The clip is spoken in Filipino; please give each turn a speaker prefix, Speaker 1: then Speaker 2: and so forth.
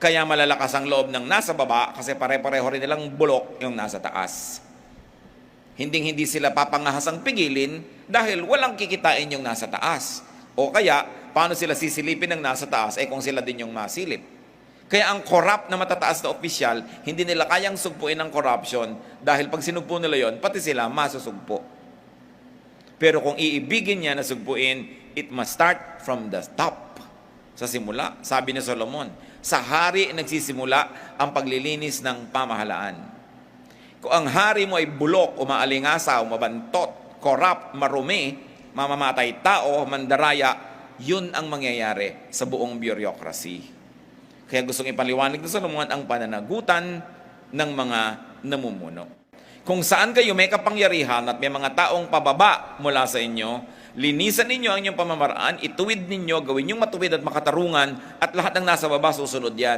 Speaker 1: Kaya malalakas ang loob ng nasa baba kasi pare-pareho rin nilang bulok yung nasa taas. Hindi sila papangahasang pigilin dahil walang kikitain yung nasa taas. O kaya, paano sila sisilipin ng nasa taas kung sila din yung masilip? Kaya ang corrupt na matataas na opisyal, hindi nila kayang sugpuin ng corruption dahil pag sinugpo nila yon, pati sila masusugpo. Pero kung iibigin niya na sugpuin, it must start from the top. Sa simula, sabi ni Solomon, sa hari nagsisimula ang paglilinis ng pamahalaan. Kung ang hari mo ay bulok, umaalingasaw, mabantot, corrupt, marumi, mamamatay tao, mandaraya, yun ang mangyayari sa buong bureaucracy. Kaya gustong ipaliwanag ni Solomon ang pananagutan ng mga namumuno. Kung saan kayo may kapangyarihan at may mga taong pababa mula sa inyo, linisan ninyo ang inyong pamamaraan, ituwid ninyo, gawin yung matuwid at makatarungan, at lahat ng nasa baba susunod yan.